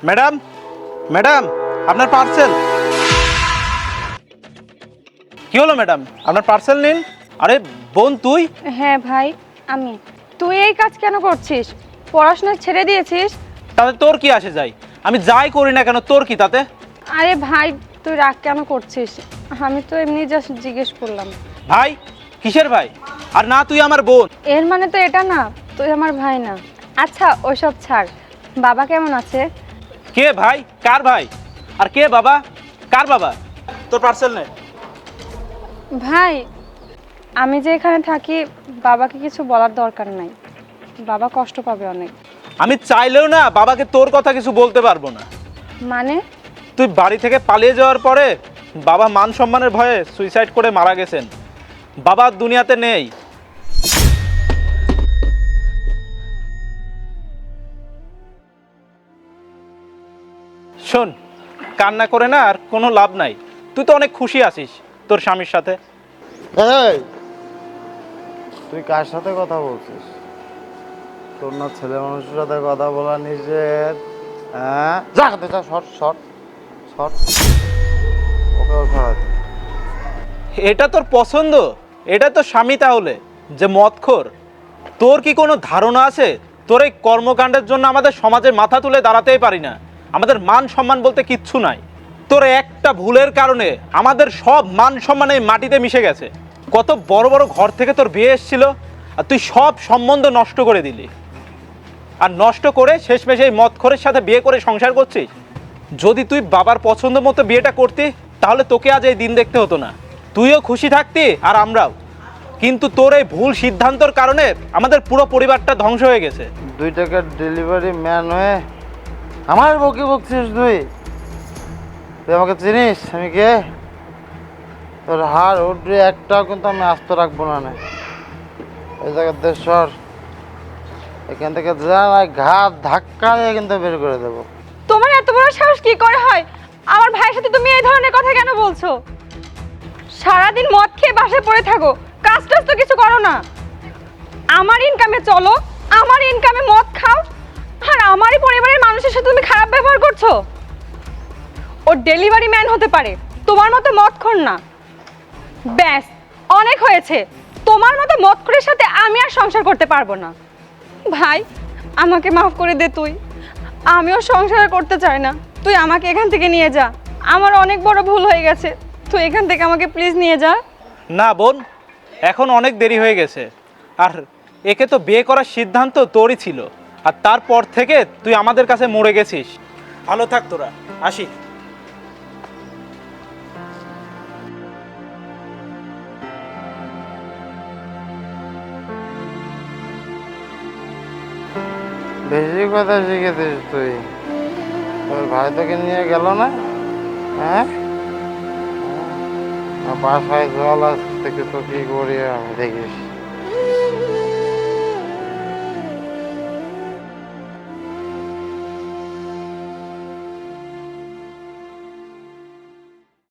Madam, madam, আপনার parcel. কি হলো ম্যাডাম, আপনার পার্সেল নিন। আরে বোন তুই? হ্যাঁ ভাই, আমি। তুই এই কাজ কেন করছিস? পড়াশোনা ছেড়ে দিয়েছিস? তাতে তোর কি আসে যায়? আমি যাই করি না কেন তোর কি তাতে? আরে ভাই, তুই রাগ কেন করছিস? আমি তো এমনি জাস্ট জিজ্ঞেস করলাম। ভাই? কিসের ভাই? আর না তুই আমার বোন। এর মানে তো এটা না, তুই আমার ভাই না। আচ্ছা ওইসব ছাড়, বাবা কেমন আছে? কে ভাই? কার ভাই? আর কে বাবা? কার বাবা? তোর পার্সেল নে। ভাই, আমি যে এখানে থাকি, বাবাকে কিছু বলার দরকার নাই। বাবা কষ্ট পাবে অনেক। আমি চাইলেও না বাবাকে তোর কথা কিছু বলতে পারবো না। মানে? তুই বাড়ি থেকে পালিয়ে যাওয়ার পরে বাবা মান সম্মানের ভয়ে সুইসাইড করে মারা গেছেন। বাবা আর দুনিয়াতে নেই। শোন, কান্না করে না আর কোনো লাভ নাই। তুই তো অনেক খুশি আছিস তোর স্বামীর সাথে। এই, তুই কার সাথে কথা বলছিস? তোর না ছেলে মানুষের সাথে কথা বলা নিষেধ? হ্যাঁ, যা করতে যা, শর্ট শর্ট শর্ট। ওকে ওঠা। এটা তোর পছন্দ? এটা তো স্বামী তাহলে যে মদখোর। তোর কি কোনো ধারণা আছে তোর এই কর্মকাণ্ডের জন্য আমাদের সমাজে মাথা তুলে দাঁড়াতেই পারি না? আমাদের মান সম্মান বলতে কিচ্ছু নাই। তোর একটা ভুলের কারণে আমাদের সব মান সম্মান এই মাটিতে মিশে গেছে। কত বড় বড় ঘর থেকে তোর বিয়ে এসেছিল, আর তুই সব সম্বন্ধ নষ্ট করে দিলি। আর নষ্ট করে শেষমেশ এই মদখোরের সাথে বিয়ে করে সংসার করছিস। যদি তুই বাবার পছন্দ মতো বিয়েটা করতি তাহলে তোকে আজ এই দিন দেখতে হতো না। তুইও খুশি থাকতি আর আমরাও। কিন্তু তোর এই ভুল সিদ্ধান্তর কারণে আমাদের পুরো পরিবারটা ধ্বংস হয়ে গেছে। 2 টাকার ডেলিভারি ম্যান হয়ে আমার বকে বকছিস তুই? তুই আমাকে চিনিস আমি কে? তোর হাড় উঠবে একটাও কিন্তু আমি আস্ত রাখবো না। এই জায়গার দেশর এখান থেকে যা, ঘাট ধাক্কা দিয়ে কিন্তু বের করে দেবো। তোমার এত বড় সাহস কি করে হয়? আমার ভাইয়ের সাথে তুমি এই ধরনের কথা কেন বলছো? সারাদিন মদ খেয়ে বাসায় পড়ে থাকো, কাজ টাজ তো কিছু করো না। আমার ইনকামে চলো, আমার ইনকামে মদ খাও, আর আমারই পরিবারের মানুষের সাথে তুমি খারাপ ব্যবহার করছো। ও ডেলিভারি ম্যান হতে পারে, তোমার মতো মদখোর না। ব্যাস, অনেক হয়েছে। তোমার মতো মদখোরের সাথে আমি আর সংসার করতে পারবো না। ভাই, আমাকে মাফ করে দে তুই। আমিও সংসার করতে চাই না। তুই আমাকে এখান থেকে নিয়ে যা। আমার অনেক বড় ভুল হয়ে গেছে। তুই এখান থেকে আমাকে প্লিজ নিয়ে যা। না বোন, এখন অনেক দেরি হয়ে গেছে। আর একে তো বিয়ে করার সিদ্ধান্ত তোরই ছিল, আর তারপর থেকে তুই আমাদের কাছে মরে গেছিস। ভালো থাক তোরা, আসি। বেশি কথা শিখেছিস তুই। তোর ভাই তোকে নিয়ে গেল না? হ্যাঁ, বাসায় জল আসছে, তো কি করি আমি দেখিস।